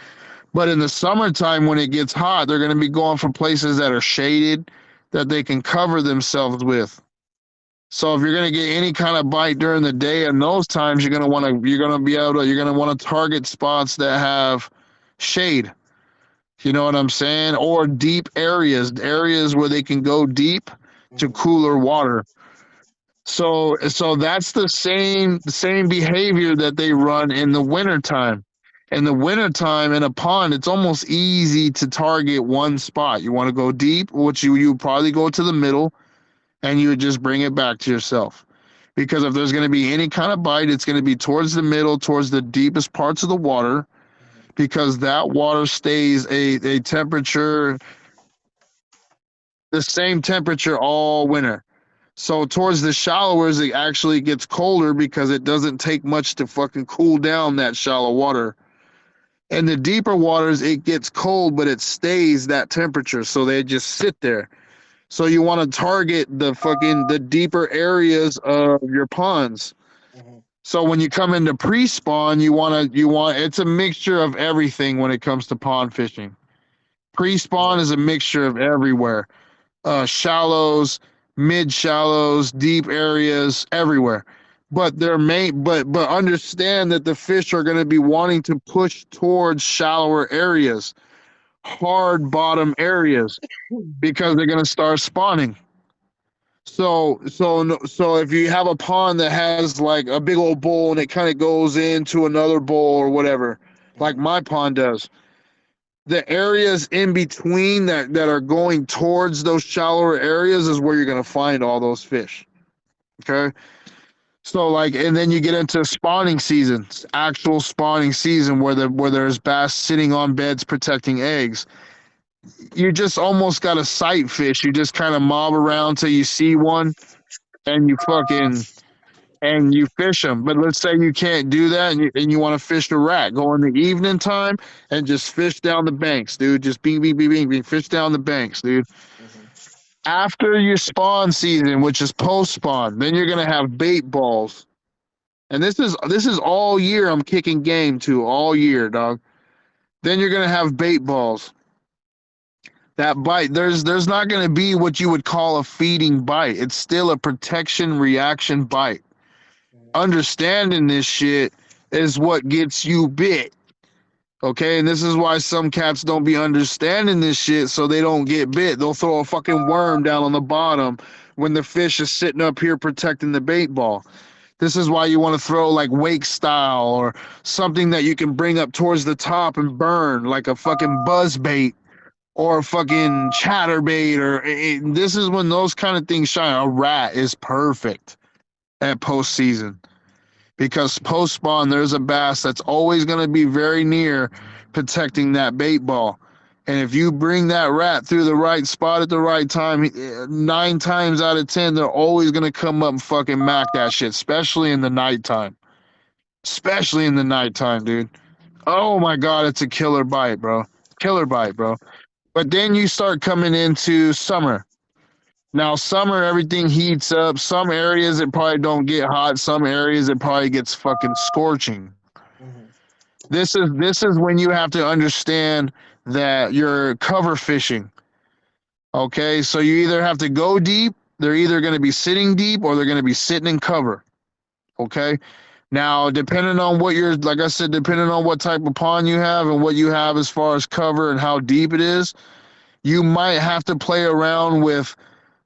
But in the summertime, when it gets hot, they're going to be going for places that are shaded, that they can cover themselves with. So if you're going to get any kind of bite during the day in those times, you're going to want to target spots that have shade. You know what I'm saying? Or deep areas where they can go deep to Mm-hmm. cooler water. So that's the same behavior that they run in the wintertime. In the wintertime in a pond, it's almost easy to target one spot. You want to go deep, which you probably go to the middle, and you would just bring it back to yourself. Because if there's going to be any kind of bite, it's going to be towards the middle, towards the deepest parts of the water, because that water stays a temperature, the same temperature all winter. So towards the shallowers, it actually gets colder because it doesn't take much to fucking cool down that shallow water. And the deeper waters, it gets cold, but it stays that temperature. So they just sit there. So you want to target the deeper areas of your ponds. Mhm. So when you come into pre-spawn, you want it's a mixture of everything when it comes to pond fishing. Pre-spawn Right. is a mixture of everywhere. Shallows, mid shallows, deep areas, everywhere. But they're main but understand that the fish are going to be wanting to push towards shallower areas, hard bottom areas, because they're going to start spawning. So if you have a pond that has like a big old bowl and it kind of goes into another bowl or whatever, like Mhm. my pond does, the areas in between that are going towards those shallower areas is where you're going to find all those fish. Okay. So like, and then you get into spawning season, actual spawning season where there's bass sitting on beds protecting eggs. You just almost got a sight fish. You just kind of mob around till you see one and you fish them. But let's say you can't do that and you want to fish a rat. Go in the evening time and just fish down the banks, dude. Just bing, bing, bing, bing, bing. Fish down the banks, dude. Mhm. After your spawn season, which is post spawn, then you're gonna have bait balls. And this is all year I'm kicking game to all year, dog. Then you're gonna have bait balls. That bite, there's not gonna be what you would call a feeding bite. It's still a protection reaction bite. Mhm. Understanding this shit is what gets you bit. Okay, and this is why some cats don't be understanding this shit so they don't get bit. They'll throw a fucking worm down on the bottom when the fish is sitting up here protecting the bait ball. This is why you want to throw like wake style or something that you can bring up towards the top and burn, like a fucking buzz bait or a fucking chatterbait. This is when those kind of things shine. A rat is perfect at postseason because post spawn there's a bass that's always going to be very near protecting that bait ball. And if you bring that rat through the right spot at the right time, 9 times out of 10, they're always going to come up and fucking mac that shit, especially in the nighttime. Especially in the nighttime, dude. Oh my God, it's a killer bite, bro. Killer bite, bro. But then you start coming into summer. Now, summer, everything heats up. Some areas it probably don't get hot. Some areas it probably gets fucking scorching. Mhm. This is when you have to understand that you're cover fishing. Okay, so you either have to go deep. They're either going to be sitting deep or they're going to be sitting in cover. Okay. Now, depending on what you're, like I said, depending on what type of pond you have and what you have as far as cover and how deep it is, you might have to play around with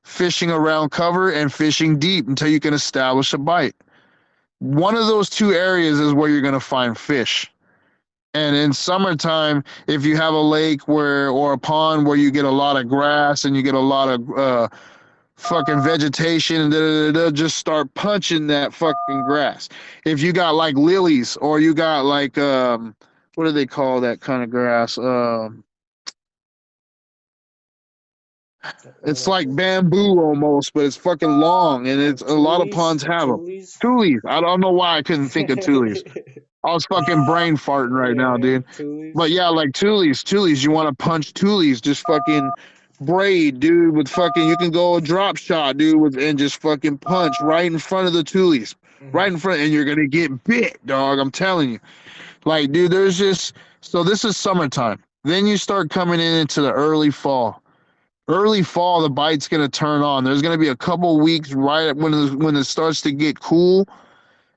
fishing around cover and fishing deep until you can establish a bite. One of those two areas is where you're going to find fish. And in summertime, if you have a lake where or a pond where you get a lot of grass and you get a lot of fucking vegetation and just start punching that fucking grass. If you got like lilies or you got like what do they call that kind of grass? It's Like like the bamboo almost, but it's fucking long, and it's a lot of tulies, ponds have them. tulies. Tulies. I don't know why I couldn't think of tulies. I was fucking brain farting right now, Yeah, dude. But tulies. yeah, like tulies. You want to punch tulies? Just fucking braid, dude. With fucking, you can go a drop shot, dude, with and just fucking punch right in front of the tulies, right Mhm. in front, and you're gonna get bit, dog. I'm telling you. Like, dude, there's just so this is summertime. Then you start coming in into the early fall. Early fall, the bite's gonna turn on. There's gonna be a couple weeks right when it starts to get cool,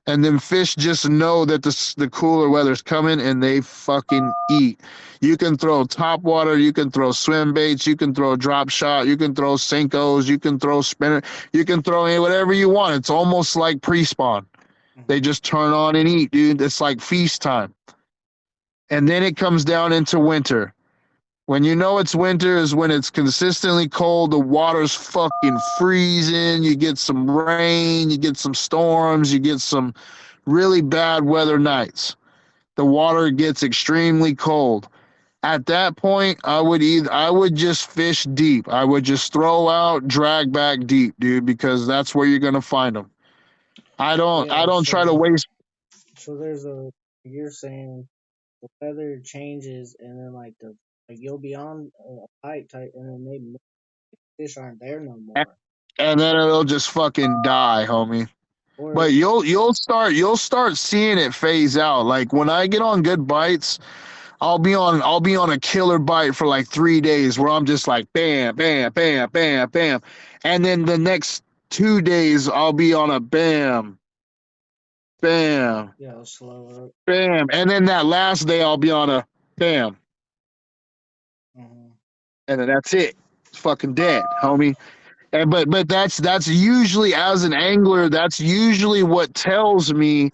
and then fish just know that the cooler weather's coming and they fucking eat. You can throw top water, you can throw swim baits, you can throw drop shot, you can throw Senkos, you can throw spinner, you can throw whatever you want. It's almost like pre-spawn. They Mhm. just turn on and eat, dude. It's like feast time. And then it comes down into winter. When you know it's winter is when it's consistently cold, the water's fucking freezing, you get some rain, you get some storms, you get some really bad weather nights. The water gets extremely cold. At that point, I would just fish deep. I would just throw out, drag back deep, dude, because that's where you're gonna find them. I Yeah, don't try to waste. so there's a you're saying the weather changes and then like you'll be on a bite type and then maybe fish aren't there no more. And then it'll just fucking die, homie. Or But you'll start seeing it phase out. Like when I get on good bites, I'll be on a killer bite for like 3 days where I'm just like bam, bam, bam, bam, bam. And then the next 2 days I'll be on a bam, bam, yeah, slower. bam. And then that last day I'll be on a bam. Hmm. And then that's it. It's fucking dead, homie. And but that's usually as an angler, that's usually what tells me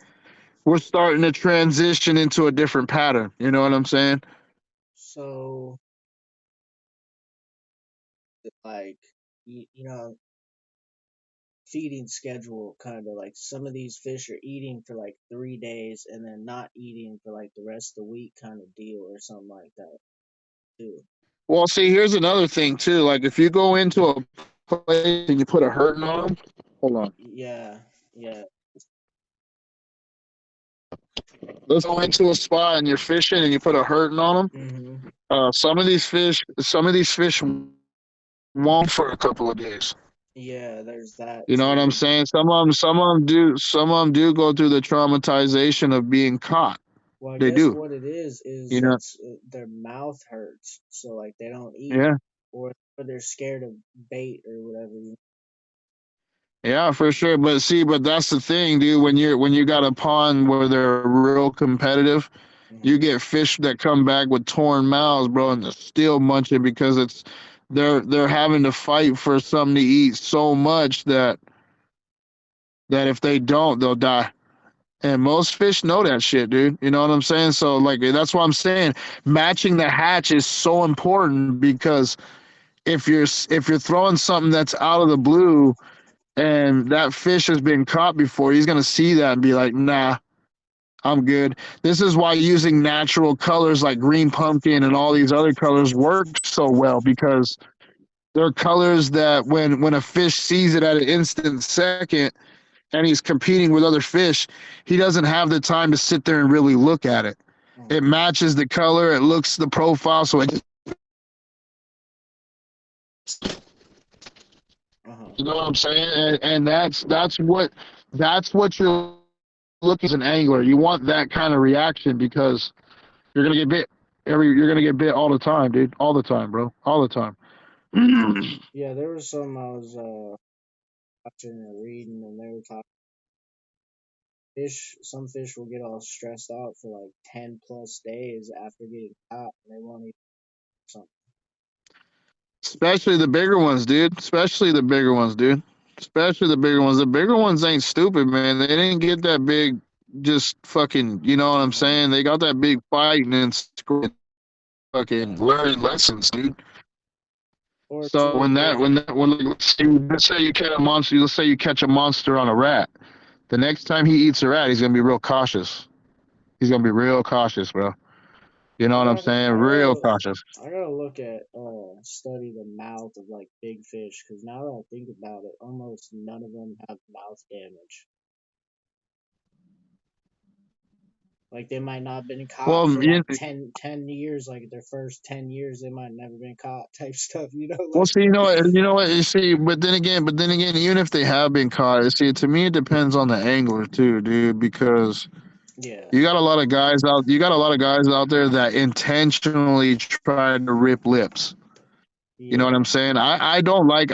we're starting to transition into a different pattern. You know what I'm saying? So like you know feeding schedule kind of like some of these fish are eating for like 3 days and then not eating for like the rest of the week kind of deal or something like that too. Well, see, here's another thing too. Like if you go into a place and you put a hurting on them, hold on. Yeah, yeah. Let's go into a spot and you're fishing and you put a hurting on them. Hmm. Some of these fish won't for a couple of days. Yeah, there's that You know what I'm too. saying? Some of them do go through the traumatization of being caught. Well, I They guess do. what it is You know? it's their mouth hurts, so like they don't eat, Yeah. or they're scared of bait or whatever. Yeah, for sure. But see, but that's the thing, dude. When you got a pond where they're real competitive, you Hmm. get fish that come back with torn mouths, bro, and they're still munching because they're having to fight for something to eat so much that if they don't, they'll die. And most fish know that shit, dude. You know what I'm saying? So like that's what I'm saying. Matching the hatch is so important because if you're throwing something that's out of the blue and that fish has been caught before, he's gonna see that and be like, nah, I'm good. This is why using natural colors like green pumpkin and all these other colors work so well because they're colors that when a fish sees it at an instant second and he's competing with other fish, he doesn't have the time to sit there and really look at it. It Hmm. matches the color, it looks the profile, so it just, Uh-huh. you know what I'm saying? And that's what you're looking as an angler. You want that kind of reaction because you're gonna get bit. You're gonna get bit all the time, dude. All the time, bro. All the time. Yeah, there was some I was watching or reading, and they were talking fish. Some fish will get all stressed out for like 10 plus days after getting caught, and they won't eat something. Especially the bigger ones, dude. Especially the bigger ones, dude. Especially the bigger ones. The bigger ones ain't stupid, man. They didn't get that big, just fucking. You know what I'm Hmm. saying? They got that big fighting and fucking Yeah. learning lessons, dude. Or So too, when like, let's say you catch a monster, let's say you catch a monster on a rat. The next time he eats a rat, he's gonna be real cautious. He's gonna be real cautious, bro. You know I what I'm gotta, saying? I Real gotta, cautious. I gotta look at study the mouth of like big fish, because now that I think about it, almost none of them have mouth damage. Like they might not have been caught Well, for you, like ten years, like their first 10 years, they might have never been caught type stuff, well, like see, you know what, you see, but then again, even if they have been caught, you see, to me, it depends on the angler too, dude, because yeah, you got a lot of guys out there that intentionally try to rip lips. You know what I'm yeah, saying? I don't like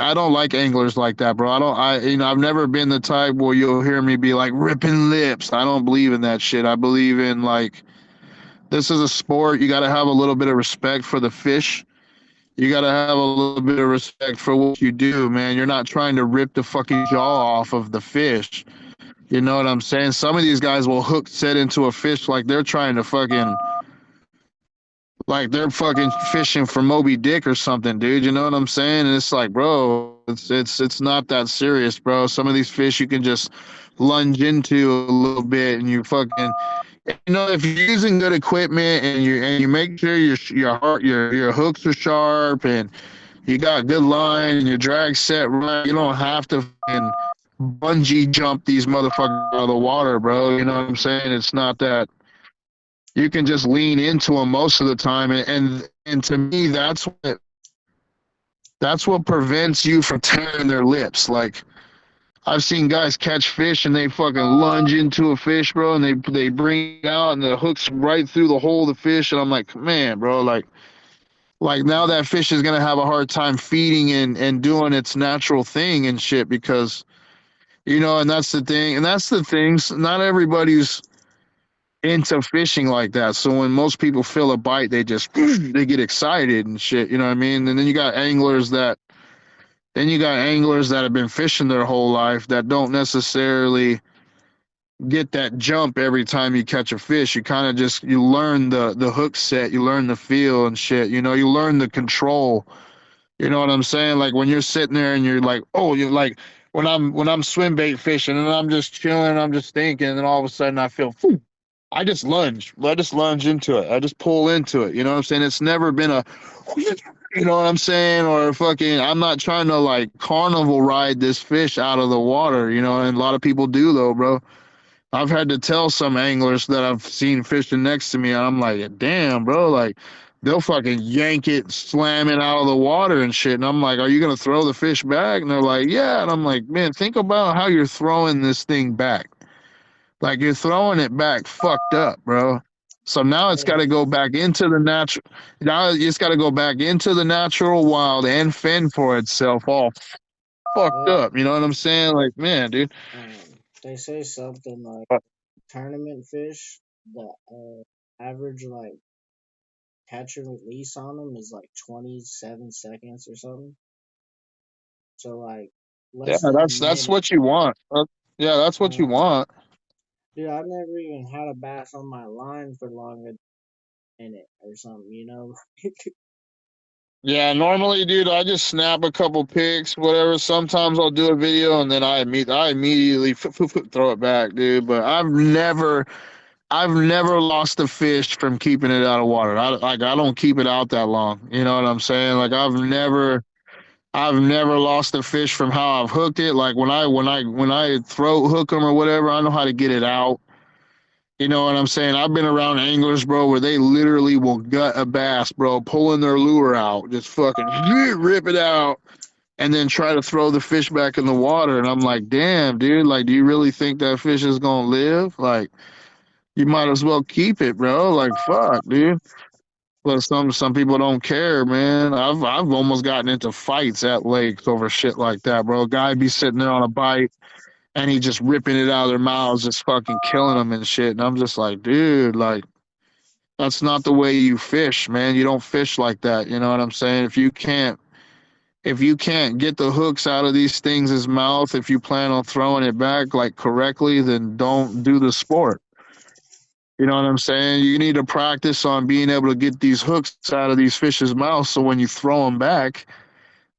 anglers like that, bro. I've never been the type where you'll hear me be like ripping lips. I don't believe in that shit. I believe in like this is a sport. You got to have a little bit of respect for the fish. You got to have a little bit of respect for what you do, man. You're not trying to rip the fucking jaw off of the fish. You know what I'm saying? Some of these guys will hook set into a fish like they're trying to fucking like they're fucking fishing for Moby Dick or something, dude. You know what I'm saying? And it's like, bro, it's not that serious, bro. Some of these fish you can just lunge into a little bit, and you fucking You know, if you're using good equipment and you make sure your hooks are sharp and you got good line and your drag set right, you don't have to fucking bungee jump these motherfuckers out of the water, bro. You know what I'm saying? It's not that you can just lean into them most of the time, and to me, that's what prevents you from tearing their lips. Like I've seen guys catch fish and they fucking lunge into a fish, bro, and they bring it out and the hook's right through the hole of the fish, and I'm like, man, bro, like now that fish is gonna have a hard time feeding and doing its natural thing and shit because and that's the thing, and that's the things. Not everybody's into fishing like that. So when most people feel a bite, they just they get excited and shit. You know what I mean? And then you got anglers that have been fishing their whole life that don't necessarily get that jump every time you catch a fish. You kind of just you learn the hook set, you learn the feel and shit. You learn the control. You know what I'm saying? Like when you're sitting there and you're like, oh, you're like when I'm swim bait fishing and I'm just chilling, I'm just thinking, and then all of a sudden I feel, phew, I just lunge. I just lunge into it. I just pull into it. You know what I'm saying? It's never been a, you know what I'm saying, or fucking. I'm not trying to like carnival ride this fish out of the water. And a lot of people do though, bro. I've had to tell some anglers that I've seen fishing next to me, and I'm like, damn, bro, like they'll fucking yank it, slam it out of the water and shit. And I'm like, are you gonna throw the fish back? And they're like, yeah. And I'm like, man, think about how you're throwing this thing back. Like you're throwing it back fucked up, bro. So now it's got to Yeah, go back into the natural. Now it's got to go back into the natural wild and fend for itself, all fucked yeah. up. You know what I'm saying? Like, man, dude. Um, they say something like tournament fish, the average like catch and release on them is like 27 seconds or something. So like Yeah, less than a that's minute. what you want. Yeah, that's what you Um, want. dude, I've never even had a bass on my line for longer than a minute or something. Yeah, normally, dude, I just snap a couple pics, whatever. Sometimes I'll do a video and then I immediately throw it back, dude. But I've never lost a fish from keeping it out of water. I don't keep it out that long. You know what I'm saying? Like I've never lost a fish from how I've hooked it. Like when I throat hook them or whatever, I know how to get it out. You know what I'm saying? I've been around anglers, bro, where they literally will gut a bass, bro, pulling their lure out, just fucking rip it out, and then try to throw the fish back in the water. And I'm like, damn, dude, like, do you really think that fish is gonna live? Like, you might as well keep it, bro. Like, fuck, dude. But some people don't care, man. I've almost gotten into fights at lakes over shit like that, bro. A guy be sitting there on a bite and he just ripping it out of their mouths, just fucking killing them and shit. And I'm just like, dude, like that's not the way you fish, man. You don't fish like that. You know what I'm saying? If you can't get the hooks out of these things' mouth, if you plan on throwing it back like correctly, then don't do the sport. You know what I'm saying? You need to practice on being able to get these hooks out of these fish's mouths so when you throw them back,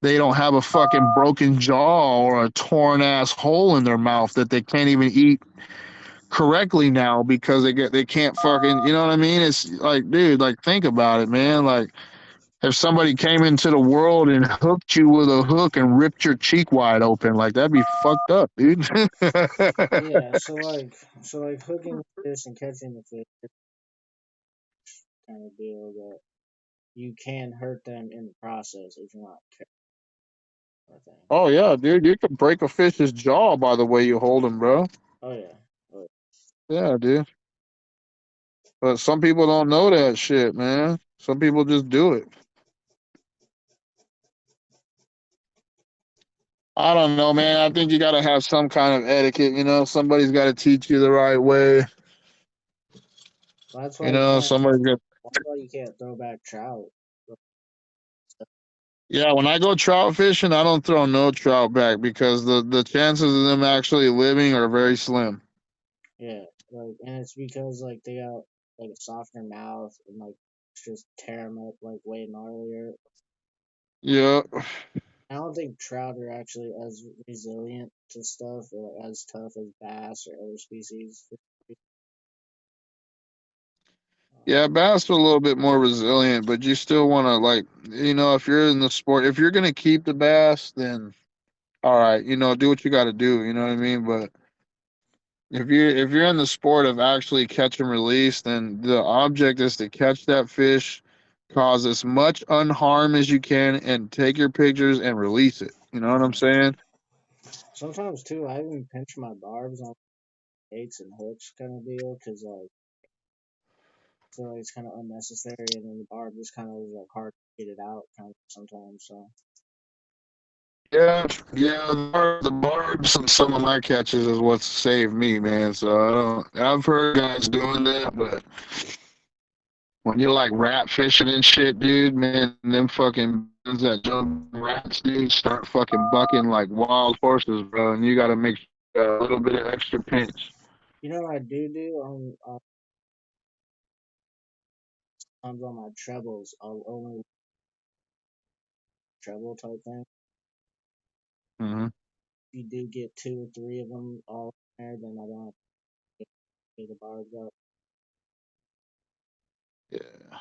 they don't have a fucking broken jaw or a torn ass hole in their mouth that they can't even eat correctly now because they can't fucking, you know what I mean? It's like, dude, like think about it, man. Like if somebody came into the world and hooked you with a hook and ripped your cheek wide open, like that'd be fucked up, dude. Yeah, so like hooking the fish and catching the fish kind of deal that you can hurt them in the process if you're not careful. I think. Oh yeah, dude, you could break a fish's jaw by the way you hold him, bro. Oh yeah. Oh, Yeah, dude. But some people don't know that shit, man. Some people just do it. I don't know, man. I think you got to have some kind of etiquette. Somebody's got to teach you the right way. well, that's why you can't. Somebody's got. That's why you can't throw back trout. Yeah, when I go trout fishing, I don't throw no trout back because the chances of them actually living are very slim. Yeah, like, and it's because like they got like a softer mouth and like just tear them up like way gnarlier. Yeah. I don't think trout are actually as resilient to stuff or like, as tough as bass or other species. Yeah, bass are a little bit more resilient, but you still want to like, if you're in the sport, if you're gonna keep the bass, then all right, do what you got to do. You know what I mean? But if you're in the sport of actually catch and release, then the object is to catch that fish, cause as much unharm as you can, and take your pictures and release it. You know what I'm Mhm. saying? Sometimes too, I even pinch my barbs on baits and hooks kind of deal because like I feel like it's kind of unnecessary, and then the barb just kind of is like hard to get it out kind of sometimes. So Yeah, yeah. The barbs and some of my catches is what's saved me, man. So I don't. I've heard guys doing that, but when you're like rat fishing and shit, dude, man, them fucking that jump rats, dude, start fucking bucking like wild horses, bro. And you got to make sure you got a little bit of extra pinch. you know what I do on sometimes on my trebles, I'll only treble type thing. Hmm. If you do get two or three of them all in there, then I don't have to get the barbs up. Yeah.